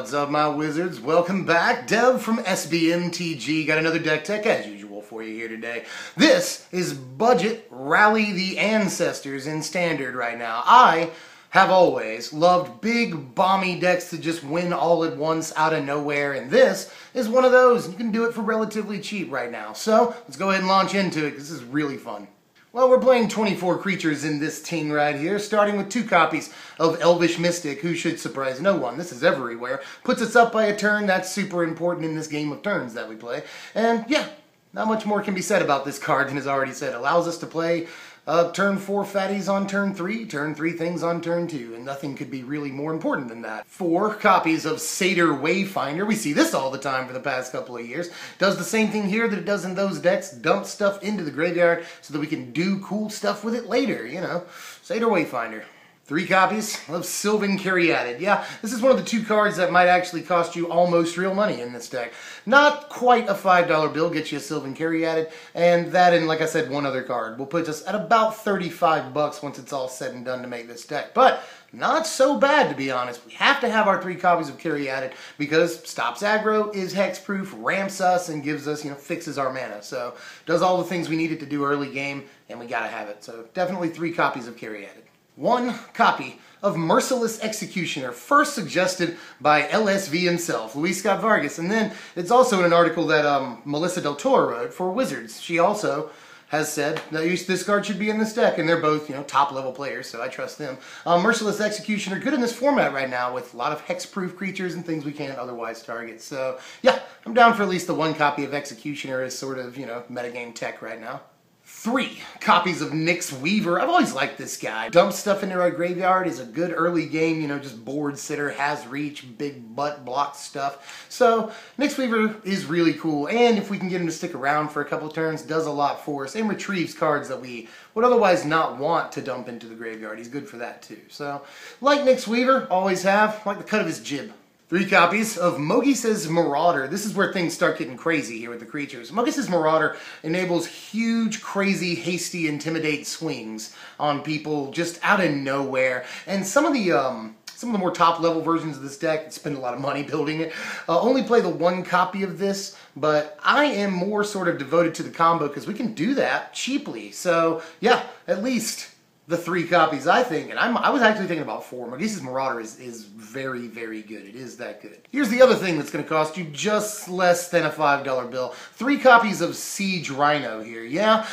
What's up, my wizards? Welcome back. Dev from SBMTG got another deck tech as usual for you here today. This is Budget Rally the Ancestors in Standard right now. I have always loved big, bomby decks to just win all at once out of nowhere, and this is one of those. You can do it for relatively cheap right now. So, let's go ahead and launch into it, because this is really fun. Well, we're playing 24 creatures in this ting right here, starting with 2 copies of Elvish Mystic, who should surprise no one. This is everywhere. Puts us up by a turn. That's super important in this game of turns that we play. And yeah, not much more can be said about this card than is already said. It allows us to play turn 4 fatties on turn 3 things on turn 2, and nothing could be really more important than that. 4 copies of Satyr Wayfinder. We see this all the time for the past couple of years. Does the same thing here that it does in those decks. Dump stuff into the graveyard so that we can do cool stuff with it later, you know. Satyr Wayfinder. 3 copies of Sylvan Caryatid. Yeah, this is one of the 2 cards that might actually cost you almost real money in this deck. Not quite a $5 bill, get you a Sylvan Caryatid, and that and, like I said, 1 other card will put us at about 35 bucks once it's all said and done to make this deck. But not so bad, to be honest. We have to have our 3 copies of Caryatid because stops aggro, is hexproof, ramps us, and gives us, fixes our mana. So, does all the things we needed to do early game, and we gotta have it. So, definitely 3 copies of Caryatid. 1 copy of Merciless Executioner, first suggested by LSV himself, Luis Scott Vargas, and then it's also in an article that Melissa Del Toro wrote for Wizards. She also has said that this card should be in this deck, and they're both, top-level players, so I trust them. Merciless Executioner, good in this format right now, with a lot of hexproof creatures and things we can't otherwise target. So, yeah, I'm down for at least the 1 copy of Executioner as sort of, metagame tech right now. 3 copies of Nyx Weaver. I've always liked this guy. Dump stuff into our graveyard is a good early game, just board sitter, has reach, big butt block stuff. So, Nyx Weaver is really cool, and if we can get him to stick around for a couple turns, does a lot for us, and retrieves cards that we would otherwise not want to dump into the graveyard. He's good for that too. So, like Nyx Weaver, always have, like the cut of his jib. 3 copies of Mogis' Marauder. This is where things start getting crazy here with the creatures. Mogis' Marauder enables huge, crazy, hasty, intimidate swings on people just out of nowhere. And some of the more top-level versions of this deck, spend a lot of money building it, only play the 1 copy of this, but I am more sort of devoted to the combo because we can do that cheaply. So, yeah, at least the 3 copies, I think, and I was actually thinking about 4. Mogis' Marauder is very, very good. It is that good. Here's the other thing that's going to cost you just less than a $5 bill. 3 copies of Siege Rhino here. Yeah,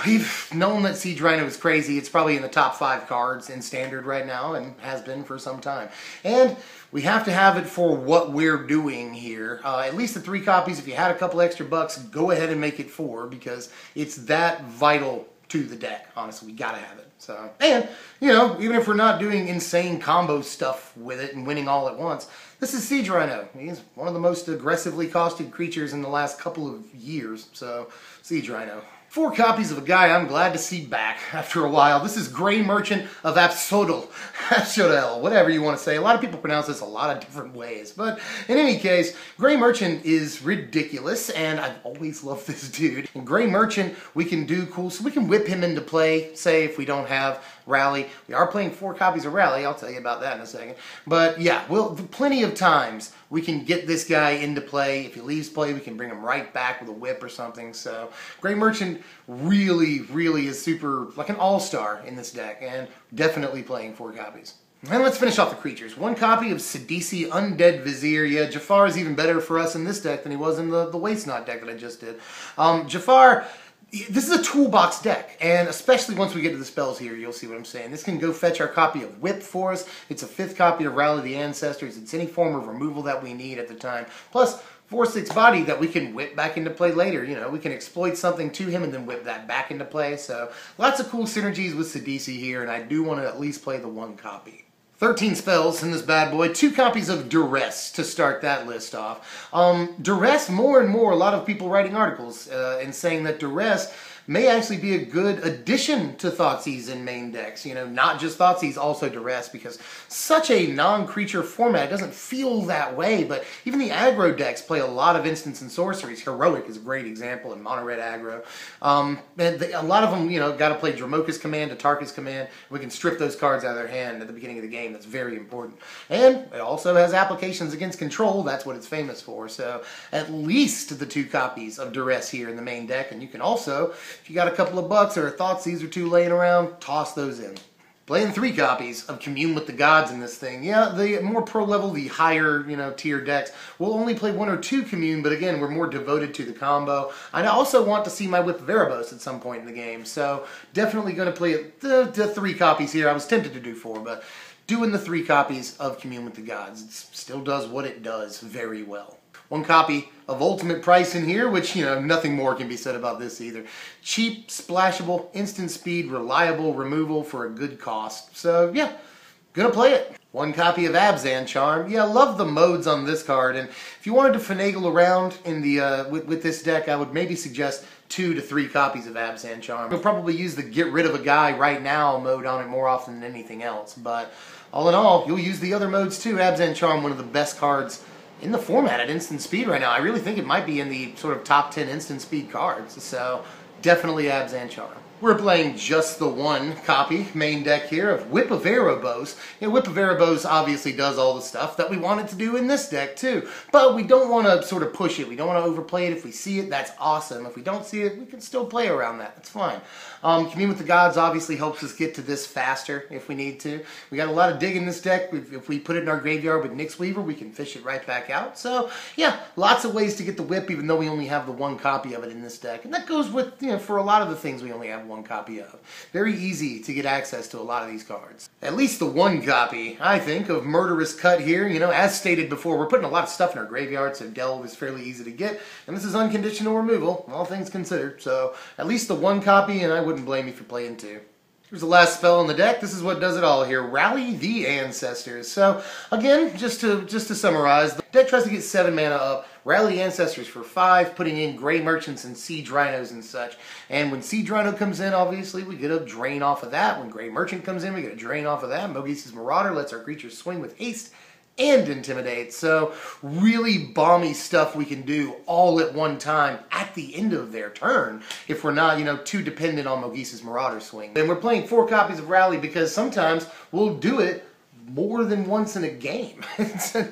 we've known that Siege Rhino is crazy. It's probably in the top 5 cards in Standard right now, and has been for some time. And we have to have it for what we're doing here. At least the 3 copies. If you had a couple extra bucks, go ahead and make it 4, because it's that vital to the deck. Honestly, we gotta have it. So, and, even if we're not doing insane combo stuff with it and winning all at once, this is Siege Rhino. He's one of the most aggressively costed creatures in the last couple of years, so Siege Rhino. 4 copies of a guy I'm glad to see back after a while. This is Grey Merchant of Abzan, whatever you want to say. A lot of people pronounce this a lot of different ways, but in any case, Grey Merchant is ridiculous, and I've always loved this dude. In Grey Merchant, we can do cool, so we can whip him into play, say if we don't have Rally. We are playing 4 copies of Rally, I'll tell you about that in a second. But yeah, plenty of times we can get this guy into play. If he leaves play, we can bring him right back with a whip or something. So, Grey Merchant really, really is super, like an all-star in this deck, and definitely playing 4 copies. And let's finish off the creatures. 1 copy of Sidisi Undead Vizier. Yeah, Jafar is even better for us in this deck than he was in the Waste Not deck that I just did. Jafar, this is a toolbox deck, and especially once we get to the spells here, you'll see what I'm saying. This can go fetch our copy of Whip for us. It's a 5th copy of Rally the Ancestors. It's any form of removal that we need at the time. Plus, 4/6 body that we can whip back into play later. We can exploit something to him and then whip that back into play. So, lots of cool synergies with Sidisi here, and I do want to at least play the 1 copy. 13 spells in this bad boy. 2 copies of Duress to start that list off. Duress, more and more, a lot of people writing articles and saying that Duress may actually be a good addition to Thoughtseize in main decks. You know, not just Thoughtseize, also Duress, because such a non-creature format, it doesn't feel that way, but even the aggro decks play a lot of instants and sorceries. Heroic is a great example in mono-red aggro. And a lot of them, you know, got to play Dromoka's command, Tarkir's command. We can strip those cards out of their hand at the beginning of the game. That's very important. And it also has applications against control. That's what it's famous for. So at least the 2 copies of Duress here in the main deck, and you can also, if you got a couple of bucks or a Thoughtseize or 2 laying around, toss those in. Playing 3 copies of Commune with the Gods in this thing. Yeah, the more pro level, the higher, you know, tier decks will only play 1 or 2 Commune, but again, we're more devoted to the combo. I also want to see my Whip of Erebos at some point in the game, so definitely going to play the 3 copies here. I was tempted to do 4, but doing the 3 copies of Commune with the Gods, it still does what it does very well. 1 copy of Ultimate Price in here, which, you know, nothing more can be said about this either. Cheap, splashable, instant speed, reliable removal for a good cost. So, yeah, gonna play it. 1 copy of Abzan Charm. Yeah, I love the modes on this card, and if you wanted to finagle around in the with this deck, I would maybe suggest 2 to 3 copies of Abzan Charm. You'll probably use the get rid of a guy right now mode on it more often than anything else, but all in all, you'll use the other modes too. Abzan Charm, one of the best cards in the format at instant speed right now. I really think it might be in the sort of top 10 instant speed cards, so definitely Abzan Charm. We're playing just the 1 copy main deck here of Whip of Erebos. You know, Whip of Erebos obviously does all the stuff that we want it to do in this deck too, but we don't want to sort of push it. We don't want to overplay it. If we see it, that's awesome. If we don't see it, we can still play around that. That's fine. Commune with the Gods obviously helps us get to this faster if we need to. We got a lot of dig in this deck. If we put it in our graveyard with Nyx Weaver, we can fish it right back out. So yeah, lots of ways to get the whip, even though we only have the 1 copy of it in this deck. And that goes with, you know, for a lot of the things we only have 1 copy of. Very easy to get access to a lot of these cards. At least the 1 copy, I think, of Murderous Cut here. You know, as stated before, we're putting a lot of stuff in our graveyard, so Delve is fairly easy to get. And this is unconditional removal, all things considered. So at least the 1 copy, and I wouldn't blame you for playing 2. Here's the last spell in the deck. This is what does it all here. Rally the Ancestors. So again, just to summarize, the deck tries to get 7 mana up, rally the Ancestors for 5, putting in Gray Merchants and Siege Rhinos and such. And when Siege Rhino comes in, obviously, we get a drain off of that. When Gray Merchant comes in, we get a drain off of that. Mogis' Marauder lets our creatures swing with haste and intimidate. So really balmy stuff we can do all at one time at the end of their turn if we're not, you know, too dependent on Mogis' Marauder swing. And we're playing 4 copies of Rally because sometimes we'll do it more than once in a game.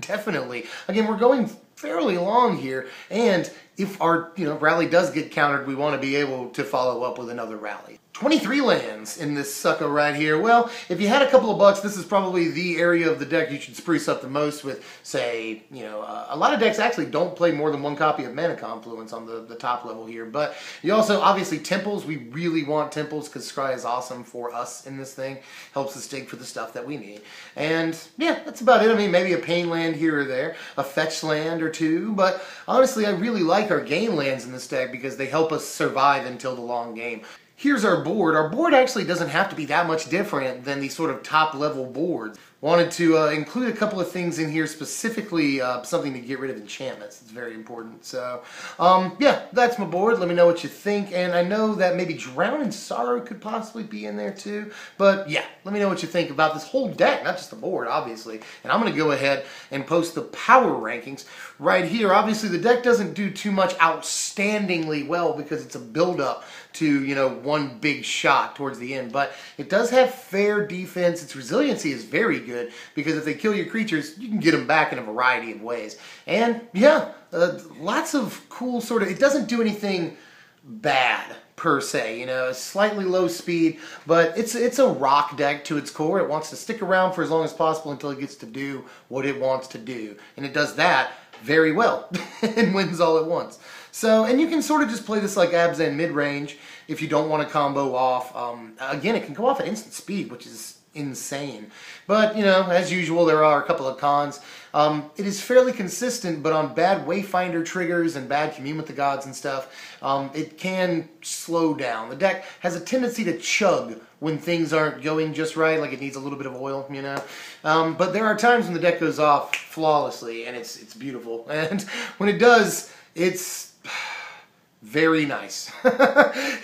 Definitely. Again, we're going fairly long here, and if our, you know, rally does get countered, we want to be able to follow up with another rally. 23 lands in this sucker right here. Well, if you had a couple of bucks, this is probably the area of the deck you should spruce up the most with, say, you know, a lot of decks actually don't play more than 1 copy of Mana Confluence on the top level here, but you also, obviously, Temples. We really want Temples because Scry is awesome for us in this thing. Helps us dig for the stuff that we need. And, yeah, that's about it. I mean, maybe a Pain land here or there, a Fetch land or 2, but honestly, I really like our Gain lands in this deck because they help us survive until the long game. Here's our board. Our board actually doesn't have to be that much different than these sort of top-level boards. Wanted to include a couple of things in here, specifically something to get rid of enchantments. It's very important. So, yeah, that's my board. Let me know what you think. And I know that maybe Drown in Sorrow could possibly be in there too. But, yeah, let me know what you think about this whole deck, not just the board, obviously. And I'm going to go ahead and post the power rankings right here. Obviously, the deck doesn't do too much outstandingly well because it's a build-up to, you know, one big shot towards the end. But it does have fair defense. Its resiliency is very good because if they kill your creatures, you can get them back in a variety of ways. And, yeah, lots of cool sort of... It doesn't do anything bad, per se. You know, slightly low speed, but it's a rock deck to its core. It wants to stick around for as long as possible until it gets to do what it wants to do. And it does that very well and wins all at once. So, and you can sort of just play this like Abzan mid-range if you don't want to combo off. Again, it can go off at instant speed, which is insane. But, you know, as usual, there are a couple of cons. It is fairly consistent, but on bad Wayfinder triggers and bad Commune with the Gods and stuff, it can slow down. The deck has a tendency to chug when things aren't going just right, like it needs a little bit of oil, you know. But there are times when the deck goes off flawlessly, and it's beautiful. And when it does, it's very nice.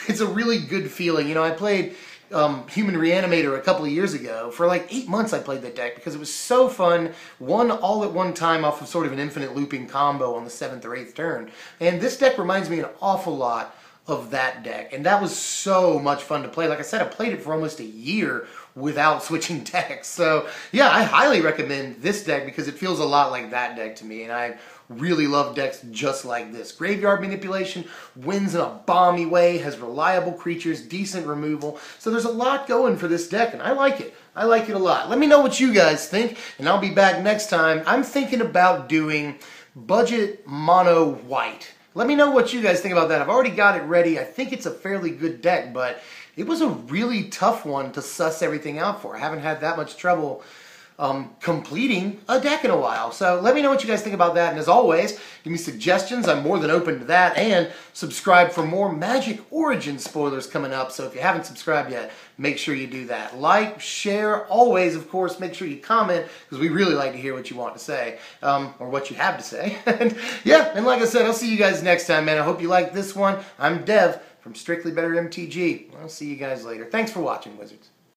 It's a really good feeling. You know, I played Human Reanimator a couple of years ago. For like 8 months I played that deck because it was so fun. Won all at one time off of sort of an infinite looping combo on the 7th or 8th turn. And this deck reminds me an awful lot of that deck. And that was so much fun to play. Like I said, I played it for almost a year without switching decks. So yeah, I highly recommend this deck because it feels a lot like that deck to me. And I really love decks just like this. Graveyard manipulation, wins in a bomby way, has reliable creatures, decent removal. So there's a lot going for this deck, and I like it. I like it a lot. Let me know what you guys think, and I'll be back next time. I'm thinking about doing budget mono white. Let me know what you guys think about that. I've already got it ready. I think it's a fairly good deck, but it was a really tough one to suss everything out for. I haven't had that much trouble completing a deck in a while. So let me know what you guys think about that. And as always, give me suggestions. I'm more than open to that. And subscribe for more Magic Origins spoilers coming up. So if you haven't subscribed yet, make sure you do that. Like, share, always, of course, make sure you comment because we really like to hear what you want to say or what you have to say. And yeah, and like I said, I'll see you guys next time, man. I hope you liked this one. I'm Dev from Strictly Better MTG. I'll see you guys later. Thanks for watching, Wizards.